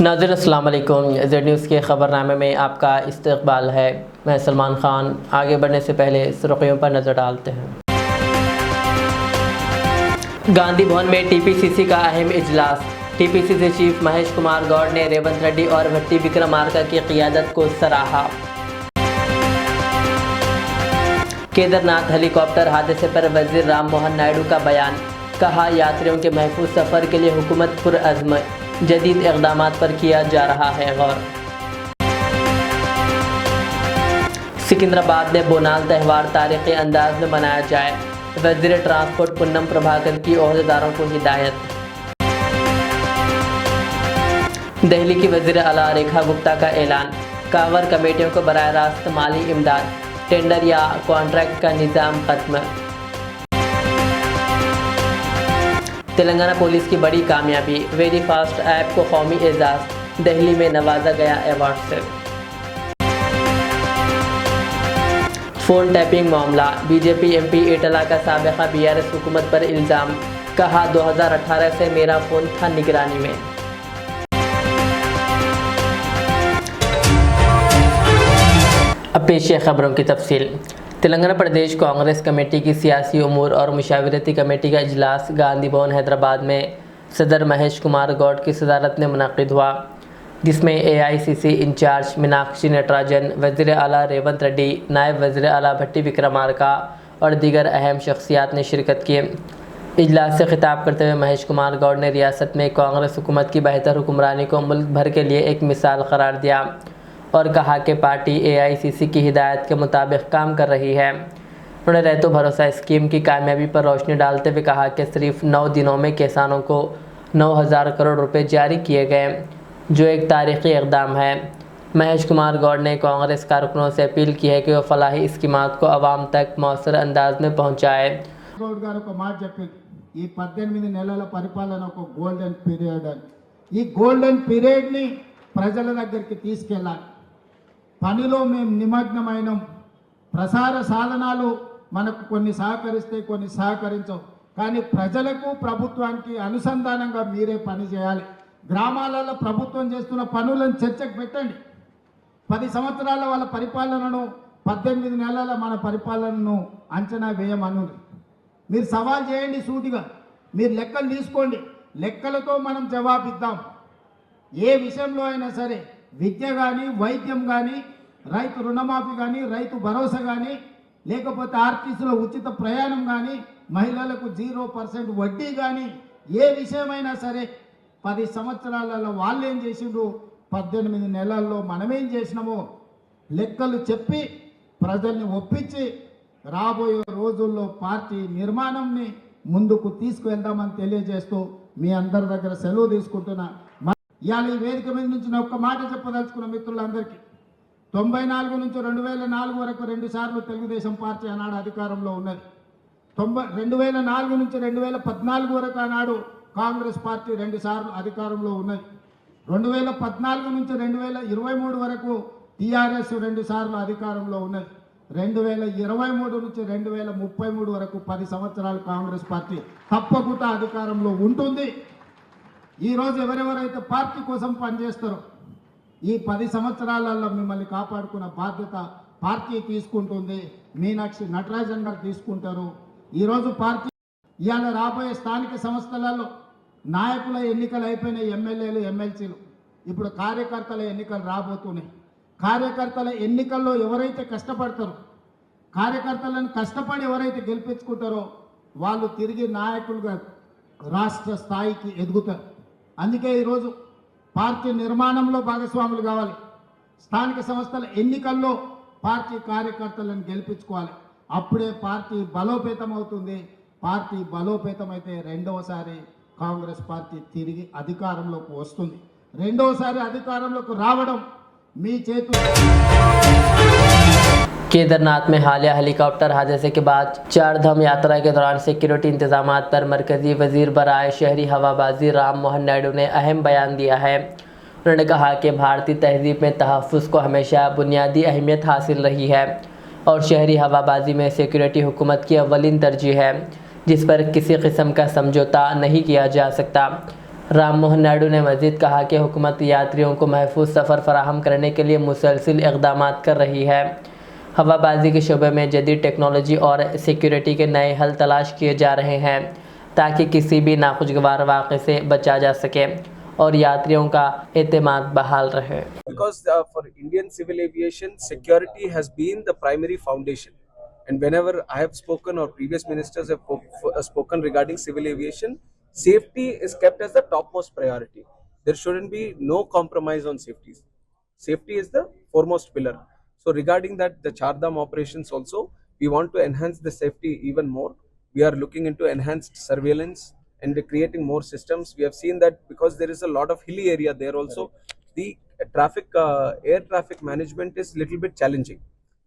नाज़रीन अस्सलाम वालेकुम। ज़ेड न्यूज़ के ख़बरनामे में आपका इस्तकबाल है। मैं सलमान ख़ान। आगे बढ़ने से पहले सुर्खियों पर नज़र डालते हैं। गांधी भवन में टीपीसीसी का अहम इजलास। टीपीसीसी चीफ महेश कुमार गौड़ ने रेवंत रेड्डी और भट्टी विक्रमार्का की क़ियादत को सराहा। केदारनाथ हेलीकॉप्टर हादसे पर वज़ीर राम मोहन नायडू का बयान। कहा, यात्रियों के महफूज सफ़र के लिए हुकूमत पुरअज़्म, जदीद इक़दामात पर किया जा रहा है गौर। सिकंदराबाद में बोनाल त्यौहार तारीख़ी अंदाज में मनाया जाए। वज़ीर ट्रांसपोर्ट पुन्नम प्रभाकर की ओहदेदारों को हिदायत। दिल्ली की वज़ीर आला रेखा गुप्ता का ऐलान। कांवर कमेटियों को बराह रास्त माली इमदाद, टेंडर या कॉन्ट्रैक्ट का निज़ाम खत्म। तेलंगाना पुलिस की बड़ी कामयाबी, वेरी फास्ट ऐप को कौमी एजाज़, दिल्ली में नवाजा गया अवार्ड से। फ़ोन टैपिंग मामला, बीजेपी एमपी एटला का साबिक़ा बीआरएस हुकूमत पर इल्ज़ाम। कहा, 2018 से मेरा फ़ोन था निगरानी में। अब पेश है खबरों की तफसील। तेलंगाना प्रदेश कांग्रेस कमेटी की सियासी उमूर और मुशावरती कमेटी का इजलास गांधी भवन हैदराबाद में सदर महेश कुमार गौड़ की सदारत में मुनक़्क़िद हुआ, जिसमें एआईसीसी इंचार्ज मीनाक्षी नटराजन, वज़ीर आला रेवंत रेड्डी, नायब वज़ीर आला भट्टी विक्रमार्का और दीगर अहम शख्सियात ने शिरकत की। इजलास से खिताब करते हुए महेश कुमार गौड़ ने रियासत में कांग्रेस हुकूमत की बेहतर हुक्मरानी को मुल्क भर के लिए एक मिसाल करार दिया और कहा कि पार्टी एआईसीसी की हिदायत के मुताबिक काम कर रही है। उन्होंने रहतो भरोसा स्कीम की कामयाबी पर रोशनी डालते हुए कहा कि सिर्फ 9 दिनों में किसानों को 9,000 करोड़ रुपए जारी किए गए, जो एक तारीख़ी इक़दाम है। महेश कुमार गौड़ ने कांग्रेस कारकुनों से अपील की है कि वह फलाही स्कीमात को आवाम तक मौसर अंदाज में पहुँचाए। గౌడ్ గారు ఒక మాట చెప్పింది, ఈ 18 నెలల పరిపాలన ఒక గోల్డెన్ పీరియడ్ అని. ఈ గోల్డెన్ పీరియడ్ ని ప్రజల దగ్గరికి తీసుకెళ్ళాలి. పనిలో మేము నిమగ్నమైనం. ప్రసార సాధనాలు మనకు కొన్ని సహకరిస్తే కొన్ని సహకరించవు, కానీ ప్రజలకు ప్రభుత్వానికి అనుసంధానంగా మీరే పని చేయాలి. గ్రామాలలో ప్రభుత్వం చేస్తున్న పనులను చర్చకు పెట్టండి. 10 సంవత్సరాల వాళ్ళ పరిపాలనను 18 నెలల మన పరిపాలనను అంచనా వేయమను. మీరు సవాల్ చేయండి సూటిగా, మీరు లెక్కలు తీసుకోండి, లెక్కలతో మనం జవాబిద్దాం. ఏ విషయంలో అయినా సరే, విద్య కానీ, వైద్యం కానీ, రైతు రుణమాఫీ కానీ, రైతు భరోసా కానీ, లేకపోతే ఆర్టీసీలో ఉచిత ప్రయాణం కానీ, మహిళలకు 0% వడ్డీ కానీ, ఏ విషయమైనా సరే 10 సంవత్సరాలలో వాళ్ళు ఏం చేసిండ్రు, 18 నెలల్లో మనమేం చేసినామో లెక్కలు చెప్పి ప్రజల్ని ఒప్పించి రాబోయే రోజుల్లో పార్టీ నిర్మాణంని ముందుకు తీసుకువెళ్దామని తెలియజేస్తూ మీ అందరి దగ్గర సెలవు తీసుకుంటున్నా. ఇవాళ ఈ వేదిక మీద నుంచి నేను ఒక్క మాట చెప్పదలుచుకున్న మిత్రులందరికీ, 94 నుంచి 2004 వరకు 2 సార్లు తెలుగుదేశం పార్టీ ఆనాడు అధికారంలో ఉన్నది. 2004 నుంచి 2014 వరకు ఆనాడు కాంగ్రెస్ పార్టీ 2 సార్లు అధికారంలో ఉన్నది. 2014 నుంచి 2023 వరకు టీఆర్ఎస్ 2 సార్లు అధికారంలో ఉన్నది. 2023 నుంచి 2033 వరకు 10 సంవత్సరాలు కాంగ్రెస్ పార్టీ తప్పకుండా అధికారంలో ఉంటుంది. ఈరోజు ఎవరెవరైతే పార్టీ కోసం పనిచేస్తారో ఈ 10 సంవత్సరాలలో మిమ్మల్ని కాపాడుకున్న బాధ్యత పార్టీ తీసుకుంటుంది. మీనాక్షి నటరాజన్ గారు తీసుకుంటారు. ఈరోజు పార్టీ ఇవాళ రాబోయే స్థానిక సంస్థలలో నాయకుల ఎన్నికలు అయిపోయినాయి, ఎమ్మెల్యేలు ఎమ్మెల్సీలు, ఇప్పుడు కార్యకర్తల ఎన్నికలు రాబోతున్నాయి. కార్యకర్తల ఎన్నికల్లో ఎవరైతే కష్టపడతారో, కార్యకర్తలను కష్టపడి ఎవరైతే గెలిపించుకుంటారో వాళ్ళు తిరిగి నాయకులుగా రాష్ట్ర స్థాయికి ఎదుగుతారు. అందుకే ఈరోజు పార్టీ నిర్మాణంలో భాగస్వాములు కావాలి. స్థానిక సంస్థల ఎన్నికల్లో పార్టీ కార్యకర్తలను గెలిపించుకోవాలి. అప్పుడే పార్టీ బలోపేతం అవుతుంది. పార్టీ బలోపేతమైతే రెండవసారి కాంగ్రెస్ పార్టీ తిరిగి అధికారంలోకి వస్తుంది. రెండవసారి అధికారంలోకి రావడం మీ చేతుల్లో. केदारनाथ में हालिया हेलीकॉप्टर हादसे के बाद 4 धाम यात्रा के दौरान सिक्योरिटी इंतजामात पर मरकजी वजीर बराए शहरी हवाबाजी राम मोहन नायडू ने अहम बयान दिया है। उन्होंने कहा कि भारतीय तहजीब में तहफ़्फ़ुज़ को हमेशा बुनियादी अहमियत हासिल रही है और शहरी हवाबाजी में सिक्योरिटी हुकूमत की अव्वलीन तरजीह है, जिस पर किसी किस्म का समझौता नहीं किया जा सकता। राम मोहन नायडू ने मजीद कहा कि हुकूमत यात्रियों को महफूज सफ़र फराहम करने के लिए मुसलसिल इक़दाम कर रही है। हवाबाजी के शोबे में जदीद टेक्नोलॉजी और सिक्योरिटी के नए हल तलाश किए जा रहे हैं ताकि किसी भी नाखुशगवार वाक़े से बचा जा सके और यात्रियों का एतमाद बहाल रहे। Because for Indian civil aviation, security has been the primary foundation. And whenever I have spoken or previous ministers have spoken regarding civil aviation, safety is kept as the topmost priority. There shouldn't be no compromise on safety. Safety is the foremost pillar. So regarding that, the Chardham operations also, we want to enhance the safety even more. We are looking into enhanced surveillance and creating more systems. We have seen that because there is a lot of hilly area there also, the air traffic management is little bit challenging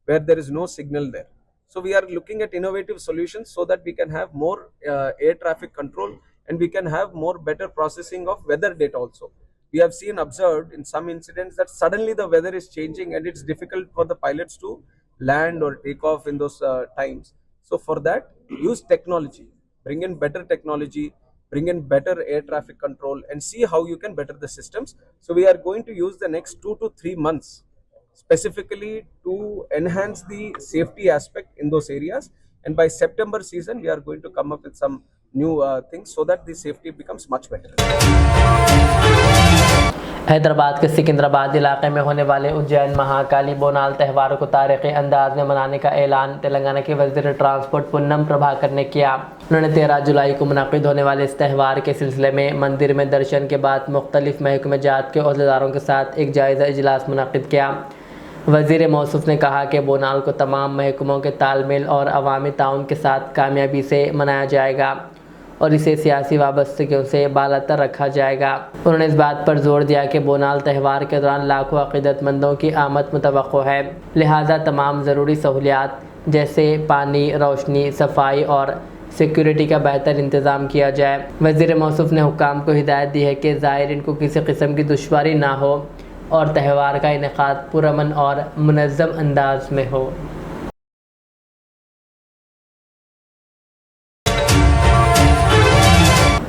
where there is no signal there. So we are looking at innovative solutions so that we can have more air traffic control and we can have more better processing of weather data also. We have observed in some incidents that suddenly the weather is changing and it's difficult for the pilots to land or take off in those times. So for that, use technology, bring in better technology, bring in better air traffic control and see how you can better the systems. So we are going to use the next 2 to 3 months specifically to enhance the safety aspect in those areas, and by September season we are going to come up with some new things so that the safety becomes much better. Hyderabad के सिकंदराबाद इलाके में होने वाले उज्जैन महाकाली बोनाल त्यौहार को तारीखी अंदाज में मनाने का ऐलान तेलंगाना के वजीर ट्रांसपोर्ट पुन्नम प्रभाकर ने किया। उन्होंने 13 जुलाई को मुनक़िद होने वाले इस त्यौहार के सिलसिले में मंदिर में दर्शन के बाद मुख्तलिफ महकमे जात के ओहदेदारों के साथ एक जायज़ा इजलास मुनक़िद किया। वज़ीर मौसूफ़ ने कहा कि बोनाल को तमाम महकमों के तालमेल और अवामी ताउन के साथ कामयाबी से मनाया जाएगा और इसे सियासी वाबस्तगियों से बालातर रखा जाएगा। उन्होंने इस बात पर जोर दिया कि बोनाल त्यौहार के दौरान लाखों अक़ीदतमंदों की आमद मुतवक्को है, लिहाजा तमाम ज़रूरी सहूलियात जैसे पानी, रोशनी, सफाई और सिक्योरिटी का बेहतर इंतज़ाम किया जाए। वज़ीर मौसूफ़ ने हुक्काम को हिदायत दी है कि ज़ायरीन को किसी किस्म की दुश्वारी ना हो और त्यौहार का इनेकाद पुरअमन और मुनज़्ज़म अंदाज में हो।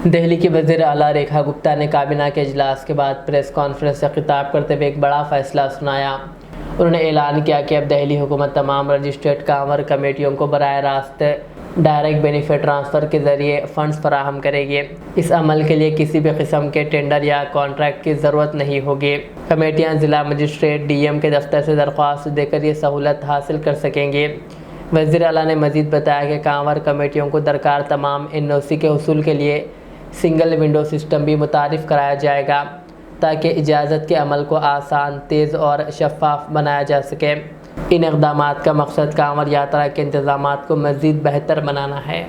दिल्ली की वज़ीर आला रेखा गुप्ता ने काबीना के इजलास के बाद प्रेस कॉन्फ्रेंस से खिताब करते हुए एक बड़ा फ़ैसला सुनाया। उन्होंने ऐलान किया कि अब दिल्ली हुकूमत तमाम रजिस्टर्ड कांवर कमेटियों को बराह रास्त डायरेक्ट बेनिफिट ट्रांसफ़र के ज़रिए फ़ंड्स फराहम करेगी। इस अमल के लिए किसी भी किस्म के टेंडर या कॉन्ट्रैक्ट की ज़रूरत नहीं होगी। कमेटियाँ ज़िला मजिस्ट्रेट DM के दफ्तर से दरख्वास्त देकर ये सहूलत हासिल कर सकेंगी। वज़ीर आला ने मज़ीद बताया कि कांवर कमेटियों को दरकार तमाम NOC के हुसूल के लिए सिंगल विंडो सिस्टम भी मुतारिफ़ कराया जाएगा ताकि इजाज़त के अमल को आसान, तेज़ और शफ़ाफ बनाया जा सके। इन इक़दामात का मकसद कांवर यात्रा के इंतज़ामात को मज़ीद बेहतर बनाना है।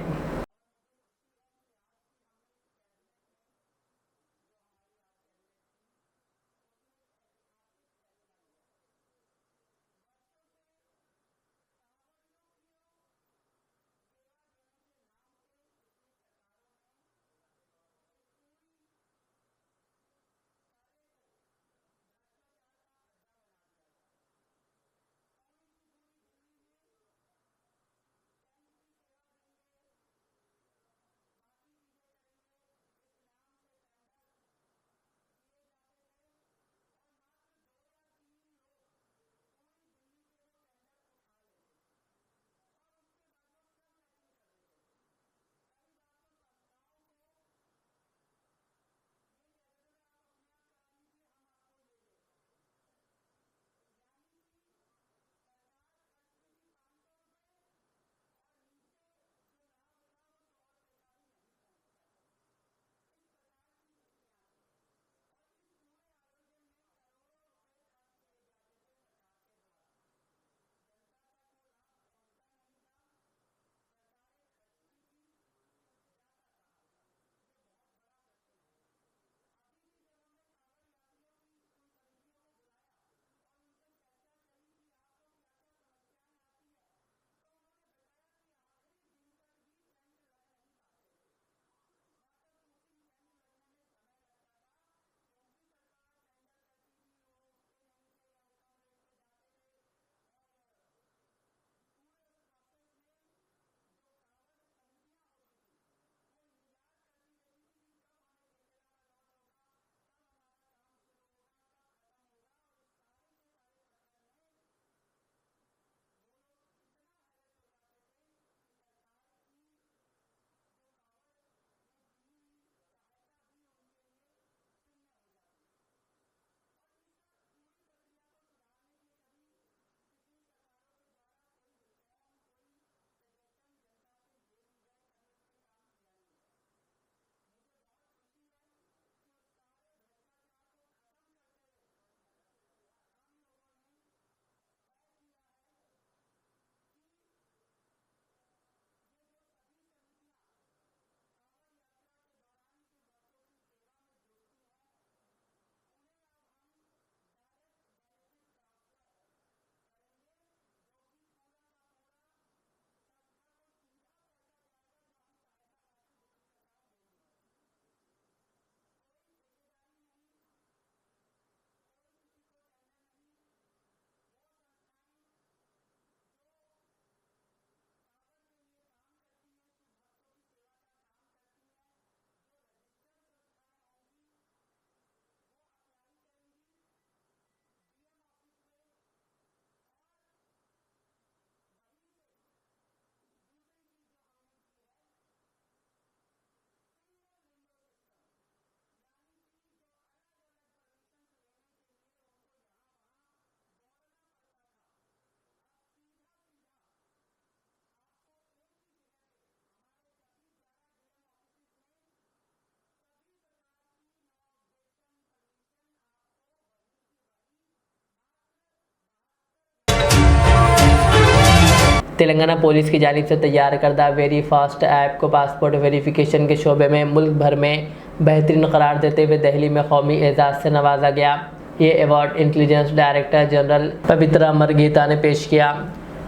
तेलंगाना पुलिस की जानिब से तैयार करदा वेरी फास्ट ऐप को पासपोर्ट वेरिफिकेशन के शोबे में मुल्क भर में बेहतरीन करार देते हुए दिल्ली में कौमी एजाज़ से नवाजा गया। ये अवार्ड इंटेलिजेंस डायरेक्टर जनरल पवित्रा मरगीता ने पेश किया।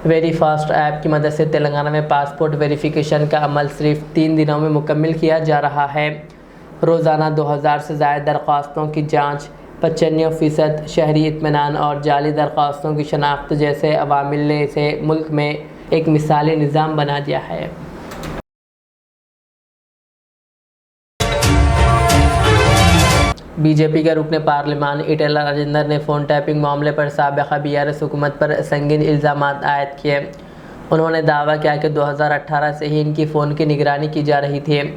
वेरी फास्ट ऐप की मदद से तेलंगाना में पासपोर्ट वेरिफिकेशन का अमल सिर्फ 3 दिनों में मुकम्मल किया जा रहा है। रोज़ाना 2000 से ज़ायद दरख्वास्तों की जाँच, 95% शहरी इत्मीनान और जाली दरख्वास्तों की शनाख्त जैसे अवामिल ने इसे मुल्क में एक मिसाली निज़ाम बना दिया है। बीजेपी के रुकने पार्लिमान ईटेला राजेंद्र ने फ़ोन टैपिंग मामले पर साबिक़ा BRS हुकूमत पर संगीन इल्ज़ाम आयद किए। उन्होंने दावा किया कि 2018 से ही इनकी फ़ोन की निगरानी की जा रही थी,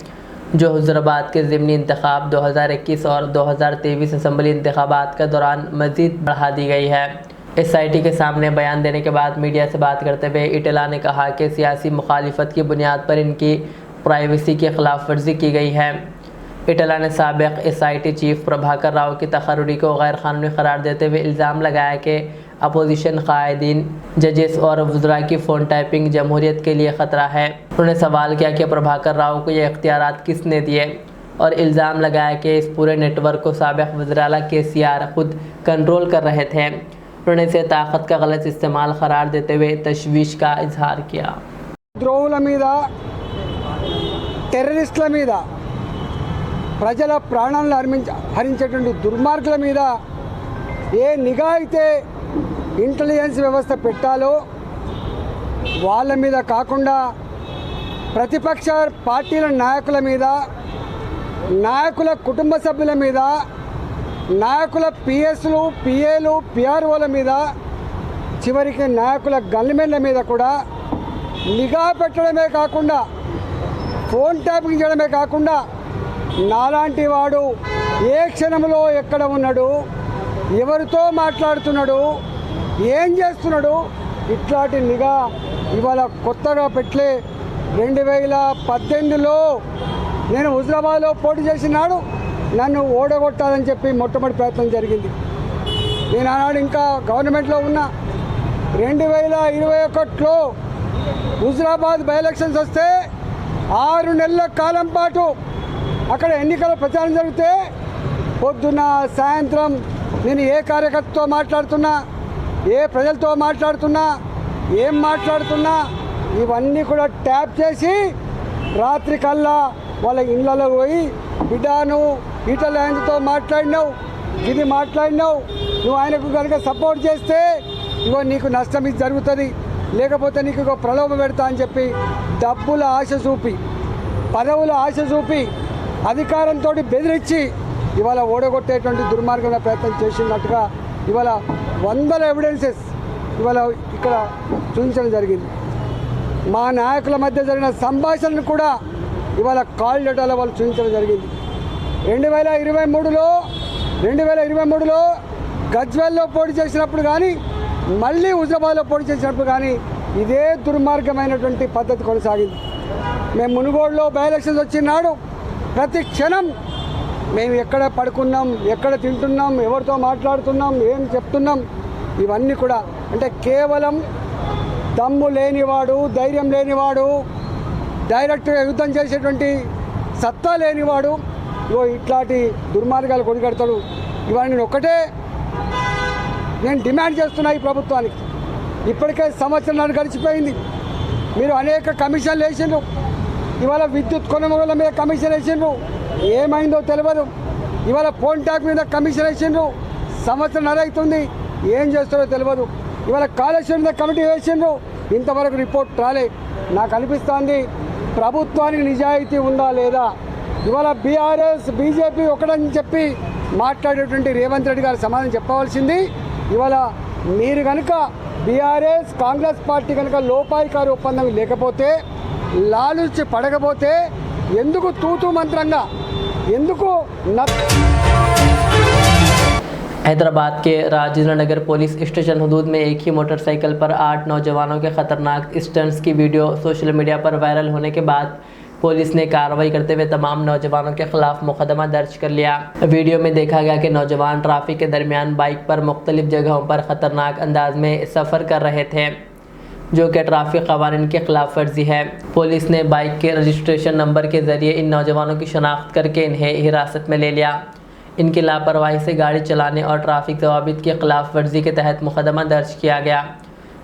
जो हुज़ुराबाद के ज़िमनी इंतखाब 2021 और 2023 असम्बली इंतखाबात के दौरान मज़ीद बढ़ा दी गई है। SIT के सामने बयान देने के बाद मीडिया से बात करते हुए ईटेला ने कहा कि सियासी मुखालिफत की बुनियाद पर इनकी प्राइवेसी की खिलाफ वर्जी की गई है। ईटेला ने साबिक़ SIT चीफ प्रभाकर राव की तकर्री को गैर कानूनी करार देते हुए इल्ज़ाम लगाया कि अपोजिशन कायदीन, जजेस और वज़रा की फ़ोन टैपिंग जमहूरियत के लिए ख़तरा है। उन्होंने सवाल किया कि प्रभाकर राव को ये इख्तियारात किसने दिए और इल्ज़ाम लगाया कि इस पूरे नेटवर्क को साबिक़ वज़ीर-ए-आला KCR खुद कंट्रोल कर रहे थे। उन्होंने इसे ताकत का गलत इस्तेमाल करार देते हुए तशवीश का इजहार किया। द्रोहुల మీద టెర్రరిస్టుల మీద ప్రజల ప్రాణాలను హరించేటువంటి దుర్మార్గుల మీద ఏ నిఘా అయితే ఇంటెలిజెన్స్ వ్యవస్థ పెట్టాలో వాళ్ళ మీద కాకుండా ప్రతిపక్ష పార్టీల నాయకుల మీద, నాయకుల కుటుంబ సభ్యుల మీద, నాయకుల PSలు, PAలు, PROల మీద, చివరికి నాయకుల గన్మెన్ల మీద కూడా నిఘా పెట్టడమే కాకుండా, ఫోన్ ట్యాపింగ్ చేయడమే కాకుండా నాలాంటి వాడు ఏ క్షణంలో ఎక్కడ ఉన్నాడు, ఎవరితో మాట్లాడుతున్నాడు, ఏం చేస్తున్నాడు, ఇట్లాంటి నిఘా ఇవాళ కొత్తగా పెట్టలే. 2018లో నేను హుజరాబాద్లో పోటీ చేసినాడు నన్ను ఓడగొట్టాలని చెప్పి మొట్టమొదటి ప్రయత్నం జరిగింది. నేను ఆనాడు ఇంకా గవర్నమెంట్లో ఉన్నా. 2021లో హుజరాబాద్ బై ఎలక్షన్స్ వస్తే 6 నెలల కాలం పాటు అక్కడ ఎన్నికల ప్రచారం జరిగితే పొద్దున్న సాయంత్రం నేను ఏ కార్యకర్తతో మాట్లాడుతున్నా, ఏ ప్రజలతో మాట్లాడుతున్నా, ఏం మాట్లాడుతున్నా ఇవన్నీ కూడా ట్యాప్ చేసి రాత్రి కల్లా వాళ్ళ ఇళ్ళలో పోయి, బిడ్డాను ఈటల ఆయనతో మాట్లాడినావు, ఇది మాట్లాడినావు, నువ్వు ఆయనకు కనుక సపోర్ట్ చేస్తే ఇగో నీకు నష్టం ఇది జరుగుతుంది, లేకపోతే నీకు ఇగో ప్రలోభ పెడతా అని చెప్పి డబ్బుల ఆశ చూపి, పదవుల ఆశ చూపి, అధికారంతో బెదిరించి ఇవాళ ఓడగొట్టేటువంటి దుర్మార్గమైన ప్రయత్నం చేసినట్టుగా ఇవాళ వందల ఎవిడెన్సెస్ ఇవాళ ఇక్కడ చూపించడం జరిగింది. మా నాయకుల మధ్య జరిగిన సంభాషణను కూడా ఇవాళ కాల్ డేటాలో వాళ్ళు చూపించడం జరిగింది. 2023లో గజ్వేల్లో పోటీ చేసినప్పుడు కానీ, మళ్ళీ హుజరాబాద్లో పోటీ చేసినప్పుడు కానీ ఇదే దుర్మార్గమైనటువంటి పద్ధతి కొనసాగింది. మేము మునుగోడులో బై ఎలక్షన్స్ వచ్చినాడు ప్రతి క్షణం మేము ఎక్కడ పడుకున్నాం, ఎక్కడ తింటున్నాం, ఎవరితో మాట్లాడుతున్నాం, ఏం చెప్తున్నాం, ఇవన్నీ కూడా అంటే కేవలం దమ్ము లేనివాడు, ధైర్యం లేనివాడు, డైరెక్ట్గా యుద్ధం చేసేటువంటి సత్తా లేనివాడు ఇట్లాంటి దుర్మార్గాలు కొనిగడతాడు. ఇవాళ నేను డిమాండ్ చేస్తున్నా ఈ ప్రభుత్వానికి. ఇప్పటికే సంవత్సరాలు గడిచిపోయింది. మీరు అనేక కమిషన్లు వేసిండ్రు. ఇవాళ విద్యుత్ కొనుగోళ్ల మీద కమిషన్ వేసిండ్రు, ఏమైందో తెలియదు. ఇవాళ ఫోన్ ట్యాప్ మీద కమిషన్ వేసిండ్రు, సంవత్సరం అవుతుంది, ఏం చేస్తారో తెలియదు. ఇవాళ కాళేశ్వరం మీద కమిటీ వేసిండ్రు, ఇంతవరకు రిపోర్ట్ రాలే. నాకు అనిపిస్తుంది ప్రభుత్వానికి నిజాయితీ ఉందా లేదా. ఇవాళ BRS BJP ఒకటని చెప్పి మాట్లాడేటువంటి రేవంత్ రెడ్డి గారు సమాధానం చెప్పవలసింది. ఇవాళ మీరు కనుక BRS కాంగ్రెస్ పార్టీ కనుక లోపాయికారు ఒప్పందం లేకపోతే, లాలుచి పడకపోతే ఎందుకు తూతూ మంత్రంగా ఎందుకు हैदराबाद के राजेंद्र नगर पुलिस स्टेशन हदूद में एक ही मोटरसाइकिल पर 8 नौजवानों के खतरनाक स्टंट्स की वीडियो सोशल मीडिया पर वायरल होने के बाद पुलिस ने कार्रवाई करते हुए तमाम नौजवानों के खिलाफ मुकदमा दर्ज कर लिया। वीडियो में देखा गया कि नौजवान ट्रैफिक के दरमियान बाइक पर मुख्तलिफ जगहों पर खतरनाक अंदाज में सफ़र कर रहे थे। जो कि ट्रैफिक कवानीन की खिलाफ वर्जी है। पुलिस ने बाइक के रजिस्ट्रेशन नंबर के ज़रिए इन नौजवानों की शनाख्त करके इन्हें हिरासत में ले लिया। इनकी लापरवाही से गाड़ी चलाने और ट्रैफिक ज़वाबित की खिलाफ वर्जी के तहत मुकदमा दर्ज किया गया।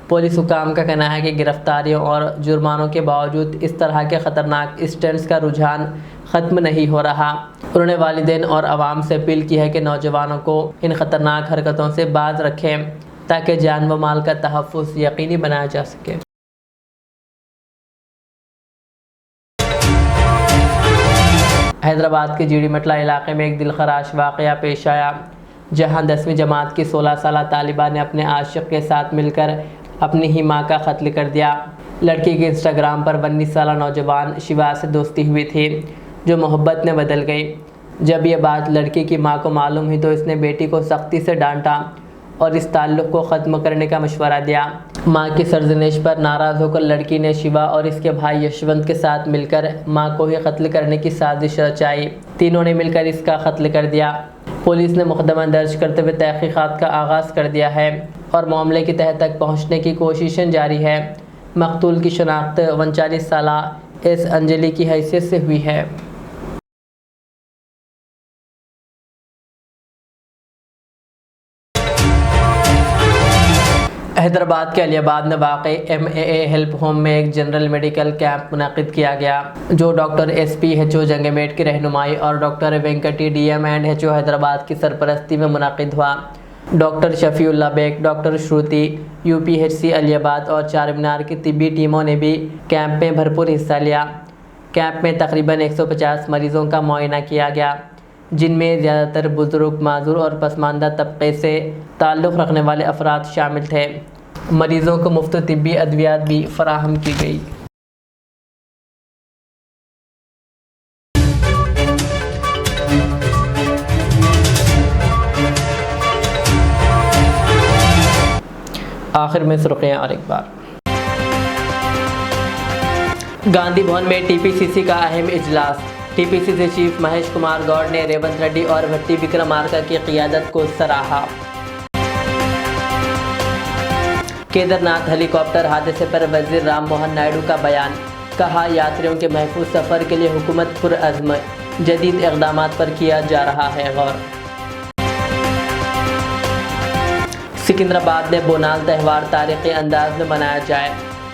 पुलिस हुकाम का कहना है कि गिरफ्तारियों और जुर्मानों के बावजूद इस तरह के ख़तरनाक स्टंट्स का रुझान ख़त्म नहीं हो रहा। उन्होंने वालिदैन और आवाम से अपील की है कि नौजवानों को इन ख़तरनाक हरकतों से बाज रखें ताकि जान व माल का तहफ़्फ़ुज़ यकीनी बनाया जा सके। हैदराबाद के जीडी मटला इलाके में एक दिलखराश वाक़या पेश आया, जहां 10वीं जमात की 16 साला तालिबा ने अपने आशिक़ के साथ मिलकर अपनी ही माँ का कत्ल कर दिया। लड़की के इंस्टाग्राम पर 19 साला नौजवान शिवा से दोस्ती हुई थी, जो मोहब्बत में बदल गई। जब यह बात लड़की की माँ को मालूम हुई तो इसने बेटी को सख्ती से डांटा और इस ताल्लुक़ को ख़त्म करने का मशवरा दिया। माँ की सरजनिश पर नाराज़ होकर लड़की ने शिवा और इसके भाई यशवंत के साथ मिलकर माँ को ही कत्ल करने की साजिश रचाई। तीनों ने मिलकर इसका कत्ल कर दिया। पुलिस ने मुकदमा दर्ज करते हुए तहक़ीक़ात का आगाज़ कर दिया है और मामले की तह तक पहुँचने की कोशिशें जारी है। मक़तूल की शनाख्त 39 साला एस अंजलि की हैसियत से हुई है। हैदराबाद के अलियाबाद में वाक़ MAA हेल्प होम में एक जनरल मेडिकल कैंप मुनक़िद किया गया, जो डॉक्टर SP HO जंगमेट की रहनुमाई और doctor Venkati DM and HO Hyderabad की सरपरस्ती में मुनक़िद हुआ। Doctor Shafiullah Baig, doctor Shruti, UPHC Aliabad और चार मीनार की तिब्बी टीमों ने भी कैंप में भरपूर हिस्सा लिया। कैंप में तकरीबन 150 मरीज़ों का मुआयना किया गया, जिनमें ज़्यादातर बुज़ुर्ग, माज़ूर और पसमानदा तबके से ताल्लुक़ रखने वाले अफराद शामिल थे। मरीज़ों को मुफ्त तिब्बी अद्वियात भी फ़राहम की गई। आखिर में सुर्खियाँ और एक बार। गांधी भवन में TPCC का अहम इजलास। TPCC चीफ महेश कुमार गौड़ ने रेवंत रेड्डी और भट्टी विक्रमार्का की क़ियादत को सराहा। केदारनाथ हेलीकॉप्टर हादसे पर वज़ीर राम मोहन नायडू का बयान। कहा, यात्रियों के महफूज सफ़र के लिए हुकूमत पुरअज़्म, जदीद इक़दामात पर किया जा रहा है गौर। सिकंदराबाद में बोनाल त्यौहार तारीख़ी अंदाज में मनाया जाए।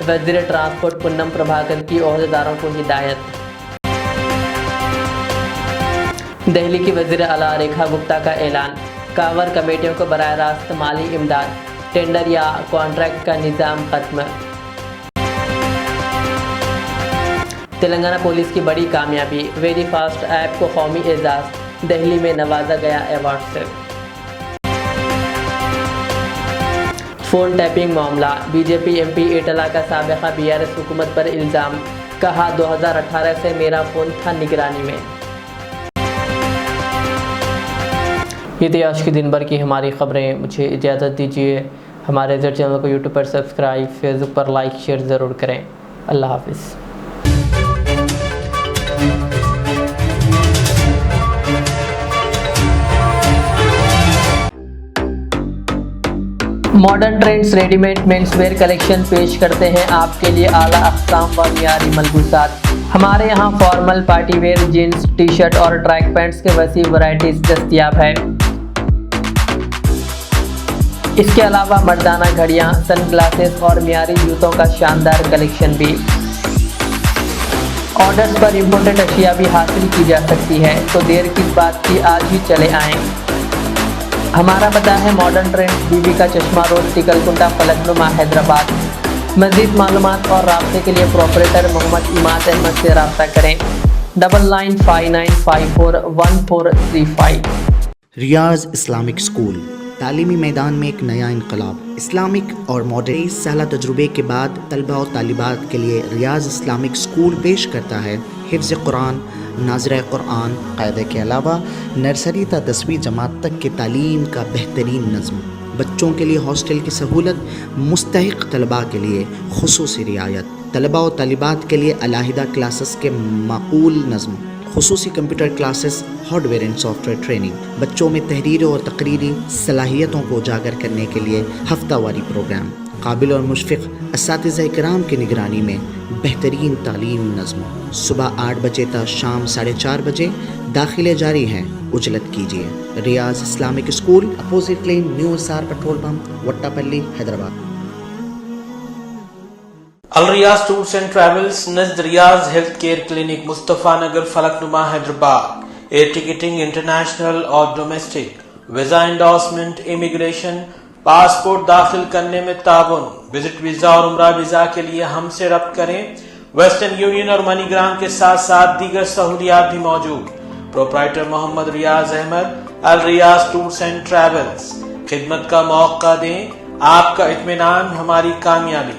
वज़ीर ट्रांसपोर्ट पुन्नम प्रभाकर की ओहदेदारों को हिदायत। दिल्ली की वज़ीर आला रेखा गुप्ता का ऐलान। कांवर कमेटियों को बराह रास्त माली इमदाद, टेंडर या कॉन्ट्रैक्ट का निज़ाम खत्म। तेलंगाना पुलिस की बड़ी कामयाबी, वेरी फास्ट ऐप को कौमी एजाज़, दिल्ली में नवाजा गया अवार्ड से। फ़ोन टैपिंग मामला, BJP MP एटला का साबिक़ा BRS हुकूमत पर इल्ज़ाम। कहा, 2018 से मेरा फ़ोन था निगरानी में। ये थी आज के दिन भर की हमारी ख़बरें। मुझे इजाज़त दीजिए। हमारे चैनल को यूट्यूब पर सब्सक्राइब, फेसबुक पर लाइक शेयर ज़रूर करें। अल्लाह हाफ़िज़। Modern trends readymade menswear collection पेश करते हैं आपके लिए आला अक़साम व मियारी मलबूसात। हमारे यहाँ formal, party wear, jeans, T-shirt और ट्रैक पैंट्स के वसी वैरायटीज़ दस्तयाब है। इसके अलावा मर्दाना घड़ियाँ, सन ग्लासेस और मियारी जूतों का शानदार कलेक्शन भी। ऑर्डर्स पर इम्पोर्टेड अशिया भी हासिल की जा सकती है, तो देर किस बात की, आज ही चले आएँ। हमारा पता है मॉडर्न ट्रेंड्स, बीबी का चश्मा रोड, टिकलकुंटा, फलकनुमा, हैदराबाद। मज़ीद मालूमात और राब्ते के लिए प्रोपरेटर मोहम्मद इमाद अहमद से रब्ता करें। 9959541435। रियाज इस्लामिक स्कूल, तालीमी मैदान में एक नया इनकलाब। इस्लामिक और मॉडर्न साला तजुर्बे के बाद तलबा और तालिबात के लिए रियाज इस्लामिक स्कूल पेश करता है हिफ्ज़ कुरान, नाज़िर कुरान क़ायदे के अलावा नर्सरी ता 10वीं जमात तक के तालीम का बेहतरीन नज़्म। बच्चों के लिए हॉस्टल की सहूलत, मुस्तहिक़ तलबा के लिए खुसूसी रियायत, तलबा और तालिबात के लिए अलहदा क्लासेस के माकूल नज़्म, खुसूसी computer classes, hardware and software training. बच्चों में तहरीर और तकरीरी सलाहियतों को उजागर करने के लिए हफ्तावारी प्रोग्राम। काबिल और मुशफ़िक़ असातिज़ा इकराम की निगरानी में बेहतरीन तालीम नज़्म। सुबह 8 बजे तक शाम 4:30 बजे दाखिले जारी हैं, उजलत कीजिए। Riyaz islamic school, opposite lane, new SR petrol pump, Wattapalli, Hyderabad. Al Riyaz tours and travels नज़द Riyaz health care clinic, Mustafa Nagar, Falaknuma, Hyderabad. Air ticketing international और domestic, visa endorsement, immigration, passport दाखिल करने में ताउन, विजिट वीजा और उम्रा वीजा के लिए हमसे रब्त करें। वेस्टर्न यूनियन और मनीग्राम के साथ साथ दीगर सहूलियात भी मौजूद। Proprietor Mohammad Riyaz Ahmad, Al Riyaz tours and travels. खिदमत का मौका दें, आपका इत्मीनान हमारी कामयाबी।